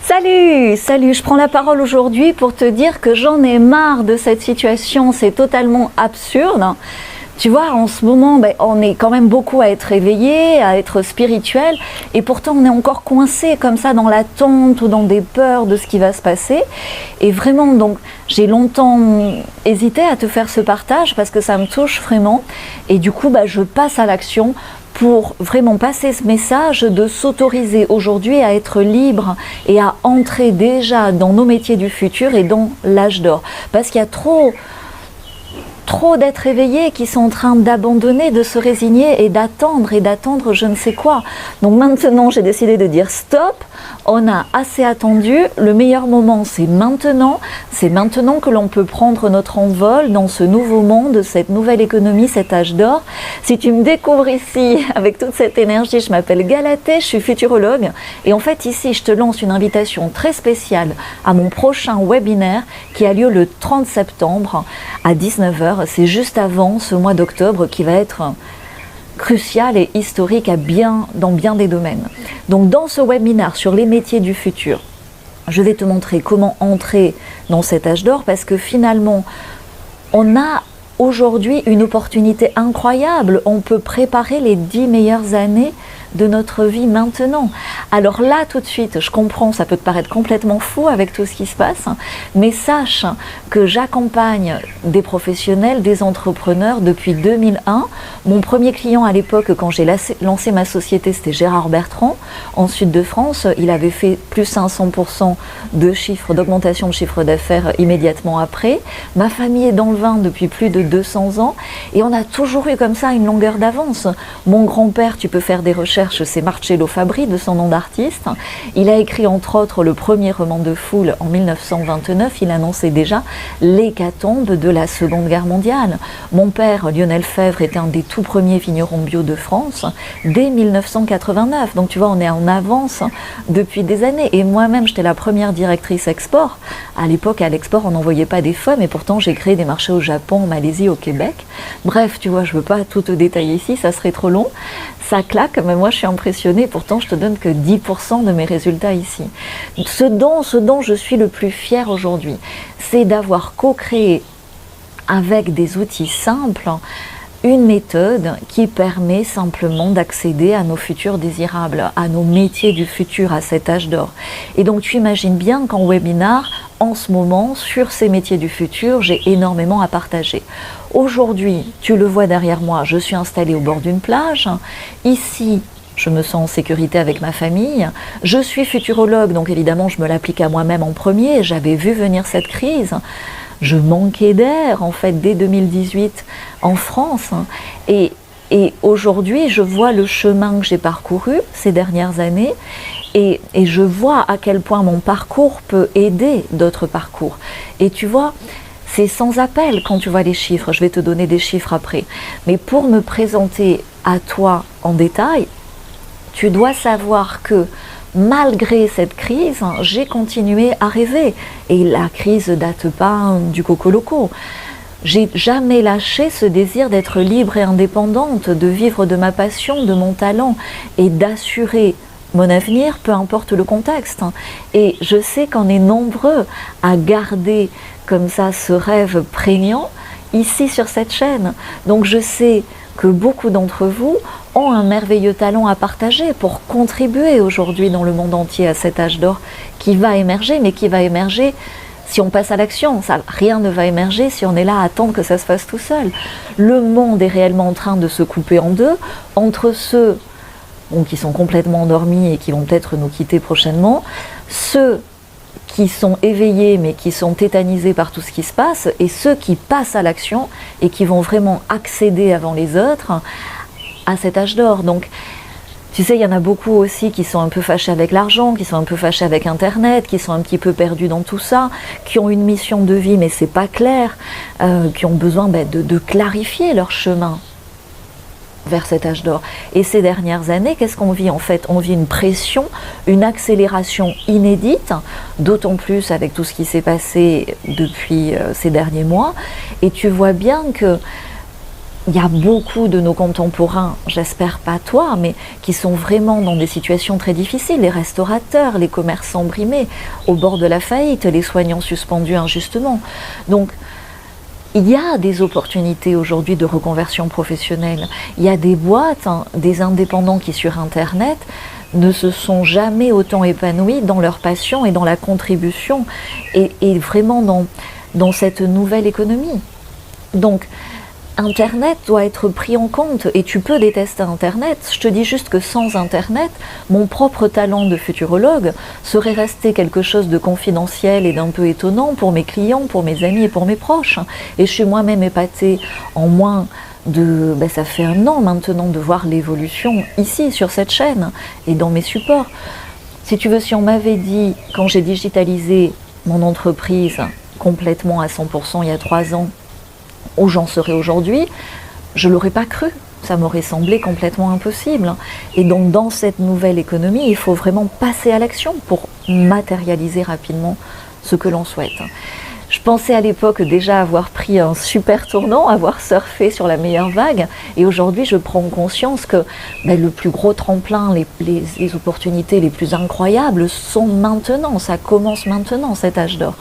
Salut, je prends la parole aujourd'hui pour te dire que j'en ai marre de cette situation, c'est totalement absurde. Tu vois, en ce moment, on est quand même beaucoup à être éveillé, à être spirituel, et pourtant on est encore coincé comme ça dans l'attente ou dans des peurs de ce qui va se passer. Et vraiment, donc, j'ai longtemps hésité à te faire ce partage parce que ça me touche vraiment. Et du coup, je passe à l'action pour vraiment passer ce message de s'autoriser aujourd'hui à être libre et à entrer déjà dans nos métiers du futur et dans l'âge d'or. Parce qu'il y a trop d'êtres éveillés qui sont en train d'abandonner, de se résigner et d'attendre je ne sais quoi. Donc maintenant, j'ai décidé de dire stop, on a assez attendu, le meilleur moment c'est maintenant que l'on peut prendre notre envol dans ce nouveau monde, cette nouvelle économie, cet âge d'or. Si tu me découvres ici avec toute cette énergie, je m'appelle Galatée, je suis futurologue et en fait ici je te lance une invitation très spéciale à mon prochain webinaire qui a lieu le 30 septembre à 19h. C'est juste avant ce mois d'octobre qui va être crucial et historique dans bien des domaines. Donc dans ce webinaire sur les métiers du futur, je vais te montrer comment entrer dans cet âge d'or parce que finalement, on a aujourd'hui une opportunité incroyable. On peut préparer les 10 meilleures années de notre vie maintenant. Alors là, tout de suite, je comprends, ça peut te paraître complètement fou avec tout ce qui se passe, mais sache que j'accompagne des professionnels, des entrepreneurs depuis 2001. Mon premier client à l'époque, quand j'ai lancé ma société, c'était Gérard Bertrand, en Sud de France. Il avait fait plus 500% d'augmentation de chiffre d'affaires immédiatement après. Ma famille est dans le vin depuis plus de 200 ans et on a toujours eu comme ça une longueur d'avance. Mon grand-père, tu peux faire des recherches, c'est Marcello Fabri de son nom d'artiste. Il a écrit entre autres le premier roman de foule en 1929. Il annonçait déjà l'hécatombe de la Seconde Guerre mondiale. Mon père, Lionel Fèvre, était un des tout premiers vignerons bio de France dès 1989. Donc tu vois, on est en avance depuis des années. Et moi-même, j'étais la première directrice export. À l'époque, à l'export, on n'envoyait pas des femmes, et pourtant j'ai créé des marchés au Japon, en Malaisie, au Québec. Bref, tu vois, je ne veux pas tout te détailler ici, ça serait trop long. Ça claque, mais moi je suis impressionnée, pourtant je te donne que 10% de mes résultats ici. Ce dont je suis le plus fière aujourd'hui, c'est d'avoir co-créé avec des outils simples une méthode qui permet simplement d'accéder à nos futurs désirables, à nos métiers du futur, à cet âge d'or. Et donc tu imagines bien qu'en webinar, en ce moment, sur ces métiers du futur, j'ai énormément à partager. Aujourd'hui, tu le vois derrière moi, je suis installée au bord d'une plage. Ici, je me sens en sécurité avec ma famille. Je suis futurologue, donc évidemment, je me l'applique à moi-même en premier. J'avais vu venir cette crise. Je manquais d'air, en fait, dès 2018 en France. Et aujourd'hui, je vois le chemin que j'ai parcouru ces dernières années et je vois à quel point mon parcours peut aider d'autres parcours. Et tu vois, c'est sans appel quand tu vois les chiffres. Je vais te donner des chiffres après. Mais pour me présenter à toi en détail, tu dois savoir que malgré cette crise, j'ai continué à rêver. Et la crise ne date pas du coco loco. J'ai jamais lâché ce désir d'être libre et indépendante, de vivre de ma passion, de mon talent et d'assurer mon avenir, peu importe le contexte. Et je sais qu'on est nombreux à garder comme ça ce rêve prégnant ici sur cette chaîne. Donc je sais que beaucoup d'entre vous ont un merveilleux talent à partager pour contribuer aujourd'hui dans le monde entier à cet âge d'or qui va émerger, mais qui va émerger si on passe à l'action. Rien ne va émerger si on est là à attendre que ça se fasse tout seul. Le monde est réellement en train de se couper en deux, entre ceux qui sont complètement endormis et qui vont peut-être nous quitter prochainement, ceux qui sont éveillés mais qui sont tétanisés par tout ce qui se passe, et ceux qui passent à l'action et qui vont vraiment accéder avant les autres à cet âge d'or. Donc tu sais, il y en a beaucoup aussi qui sont un peu fâchés avec l'argent, qui sont un peu fâchés avec Internet, qui sont un petit peu perdus dans tout ça, qui ont une mission de vie mais c'est pas clair, qui ont besoin de clarifier leur chemin vers cet âge d'or. Et ces dernières années, qu'est-ce qu'on vit en fait? On vit une pression, une accélération inédite, d'autant plus avec tout ce qui s'est passé depuis ces derniers mois. Et tu vois bien que il y a beaucoup de nos contemporains, j'espère pas toi, mais qui sont vraiment dans des situations très difficiles, les restaurateurs, les commerçants brimés, au bord de la faillite, les soignants suspendus injustement. Donc, il y a des opportunités aujourd'hui de reconversion professionnelle. Il y a des boîtes, des indépendants qui sur Internet ne se sont jamais autant épanouis dans leur passion et dans la contribution et vraiment dans cette nouvelle économie. Donc, Internet doit être pris en compte et tu peux détester Internet. Je te dis juste que sans Internet, mon propre talent de futurologue serait resté quelque chose de confidentiel et d'un peu étonnant pour mes clients, pour mes amis et pour mes proches. Et je suis moi-même épatée en moins de... ça fait 1 an maintenant de voir l'évolution ici sur cette chaîne et dans mes supports. Si tu veux, si on m'avait dit quand j'ai digitalisé mon entreprise complètement à 100% il y a 3 ans, où j'en serais aujourd'hui, je ne l'aurais pas cru. Ça m'aurait semblé complètement impossible. Et donc dans cette nouvelle économie, il faut vraiment passer à l'action pour matérialiser rapidement ce que l'on souhaite. Je pensais à l'époque déjà avoir pris un super tournant, avoir surfé sur la meilleure vague. Et aujourd'hui, je prends conscience que le plus gros tremplin, les opportunités les plus incroyables sont maintenant. Ça commence maintenant, cet âge d'or.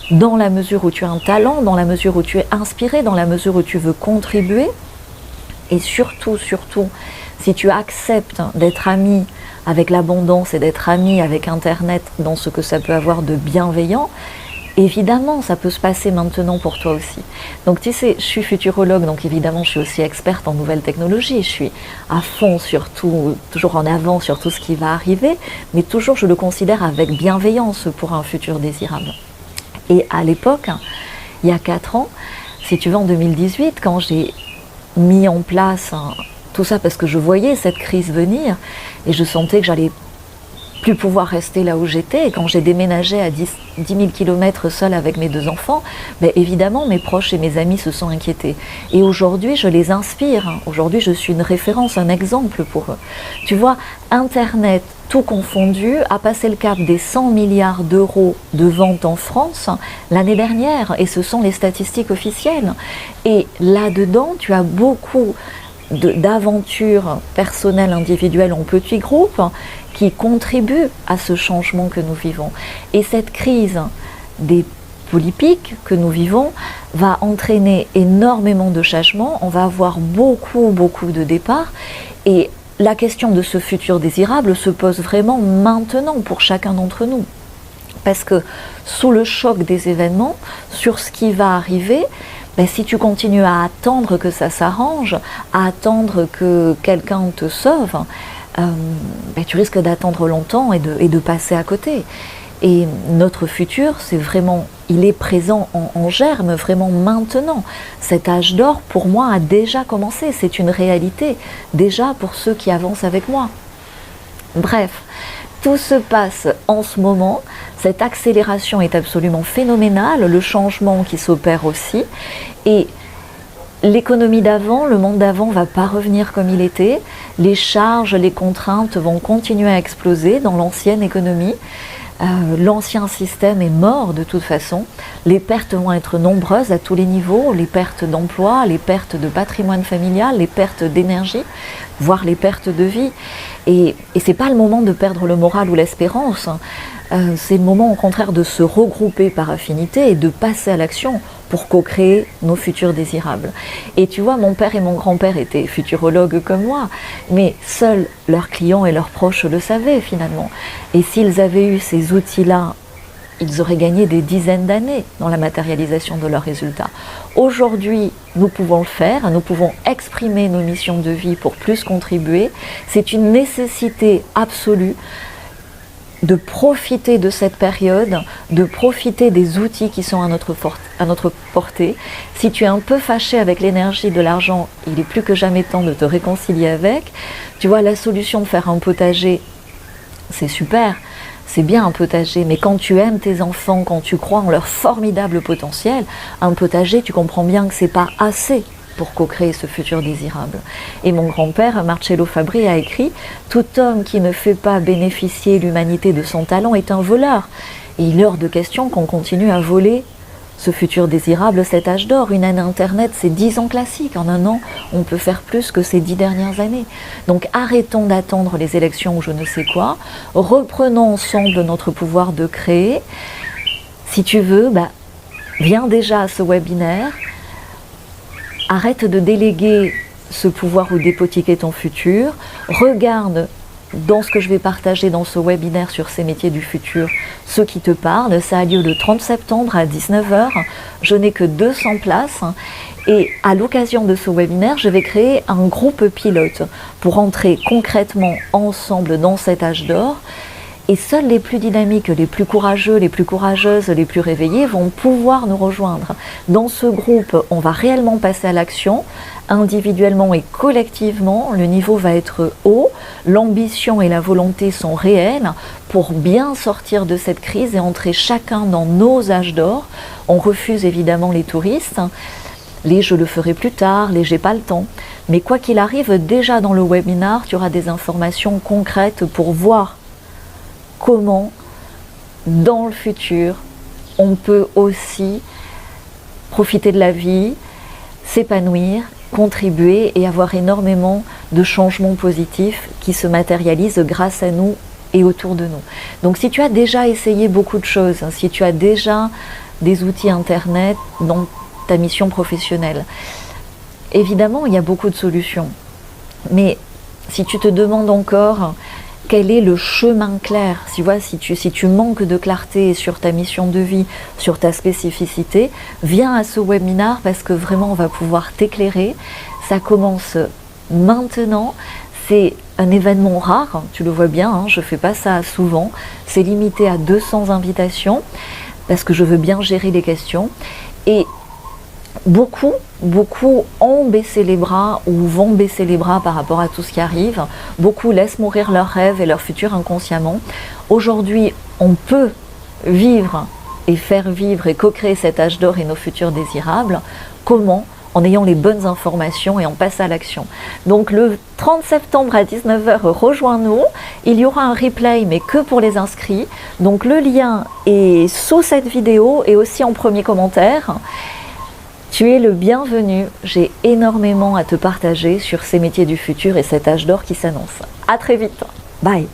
Dans la mesure où tu as un talent, dans la mesure où tu es inspiré, dans la mesure où tu veux contribuer, et surtout, si tu acceptes d'être ami avec l'abondance et d'être ami avec Internet dans ce que ça peut avoir de bienveillant, évidemment, ça peut se passer maintenant pour toi aussi. Donc tu sais, je suis futurologue, donc évidemment, je suis aussi experte en nouvelles technologies. Je suis à fond sur tout, toujours en avant sur tout ce qui va arriver, mais toujours je le considère avec bienveillance pour un futur désirable. Et à l'époque, il y a 4 ans, si tu veux, en 2018, quand j'ai mis en place tout ça, parce que je voyais cette crise venir, et je sentais que j'allais plus pouvoir rester là où j'étais, et quand j'ai déménagé à 10 000 km seule avec mes 2 enfants, évidemment, mes proches et mes amis se sont inquiétés. Et aujourd'hui, je les inspire. Aujourd'hui, je suis une référence, un exemple pour eux. Tu vois, Internet, tout confondu, a passé le cap des 100 milliards d'euros de ventes en France l'année dernière, et ce sont les statistiques officielles. Et là-dedans, tu as beaucoup d'aventures personnelles, individuelles en petits groupes qui contribuent à ce changement que nous vivons. Et cette crise des politiques que nous vivons va entraîner énormément de changements. On va avoir beaucoup de départs. Et la question de ce futur désirable se pose vraiment maintenant pour chacun d'entre nous. Parce que sous le choc des événements, sur ce qui va arriver, si tu continues à attendre que ça s'arrange, à attendre que quelqu'un te sauve, tu risques d'attendre longtemps et de passer à côté. Et notre futur, c'est vraiment, il est présent en germe, vraiment maintenant. Cet âge d'or, pour moi, a déjà commencé. C'est une réalité, déjà pour ceux qui avancent avec moi. Bref, tout se passe en ce moment. Cette accélération est absolument phénoménale, le changement qui s'opère aussi. Et l'économie d'avant, le monde d'avant ne va pas revenir comme il était. Les charges, les contraintes vont continuer à exploser dans l'ancienne économie. L'ancien système est mort de toute façon. Les pertes vont être nombreuses à tous les niveaux, les pertes d'emploi, les pertes de patrimoine familial, les pertes d'énergie, voire les pertes de vie. Et ce n'est pas le moment de perdre le moral ou l'espérance. C'est le moment au contraire de se regrouper par affinité et de passer à l'action pour co-créer nos futurs désirables. Et tu vois, mon père et mon grand-père étaient futurologues comme moi, mais seuls leurs clients et leurs proches le savaient finalement. Et s'ils avaient eu ces outils-là, ils auraient gagné des dizaines d'années dans la matérialisation de leurs résultats. Aujourd'hui, nous pouvons le faire, nous pouvons exprimer nos missions de vie pour plus contribuer. C'est une nécessité absolue de profiter de cette période, de profiter des outils qui sont à notre portée. Si tu es un peu fâché avec l'énergie de l'argent, il est plus que jamais temps de te réconcilier avec. Tu vois, la solution de faire un potager, c'est super, c'est bien un potager, mais quand tu aimes tes enfants, quand tu crois en leur formidable potentiel, un potager, tu comprends bien que c'est pas assez pour co-créer ce futur désirable. Et mon grand-père, Marcello Fabri, a écrit « Tout homme qui ne fait pas bénéficier l'humanité de son talent est un voleur. » Et il est hors de question qu'on continue à voler ce futur désirable, cet âge d'or. Une année Internet, c'est 10 ans classiques. En un an, on peut faire plus que ces 10 dernières années. Donc arrêtons d'attendre les élections ou je ne sais quoi. Reprenons ensemble notre pouvoir de créer. Si tu veux, viens déjà à ce webinaire. Arrête de déléguer ce pouvoir ou d'hypothéquer ton futur. Regarde dans ce que je vais partager dans ce webinaire sur ces métiers du futur, ce qui te parle. Ça a lieu le 30 septembre à 19 h. Je n'ai que 200 places. Et à l'occasion de ce webinaire, je vais créer un groupe pilote pour entrer concrètement ensemble dans cet âge d'or. Et seuls les plus dynamiques, les plus courageux, les plus courageuses, les plus réveillés vont pouvoir nous rejoindre. Dans ce groupe, on va réellement passer à l'action, individuellement et collectivement. Le niveau va être haut, l'ambition et la volonté sont réelles pour bien sortir de cette crise et entrer chacun dans nos âges d'or. On refuse évidemment les touristes, les je le ferai plus tard, les j'ai pas le temps. Mais quoi qu'il arrive, déjà dans le webinaire, tu auras des informations concrètes pour voir comment, dans le futur, on peut aussi profiter de la vie, s'épanouir, contribuer et avoir énormément de changements positifs qui se matérialisent grâce à nous et autour de nous. Donc si tu as déjà essayé beaucoup de choses, si tu as déjà des outils Internet dans ta mission professionnelle, évidemment, il y a beaucoup de solutions. Mais si tu te demandes encore quel est le chemin clair, si tu manques de clarté sur ta mission de vie, sur ta spécificité, viens à ce webinaire parce que vraiment on va pouvoir t'éclairer. Ça commence maintenant, c'est un événement rare, tu le vois bien, je ne fais pas ça souvent, c'est limité à 200 invitations parce que je veux bien gérer les questions. Et beaucoup ont baissé les bras ou vont baisser les bras par rapport à tout ce qui arrive. Beaucoup laissent mourir leurs rêves et leur futur inconsciemment. Aujourd'hui, on peut vivre et faire vivre et co-créer cet âge d'or et nos futurs désirables. Comment ? En ayant les bonnes informations et en passant à l'action. Donc le 30 septembre à 19 h, rejoins-nous. Il y aura un replay, mais que pour les inscrits. Donc le lien est sous cette vidéo et aussi en premier commentaire. Tu es le bienvenu, j'ai énormément à te partager sur ces métiers du futur et cet âge d'or qui s'annonce. À très vite, bye.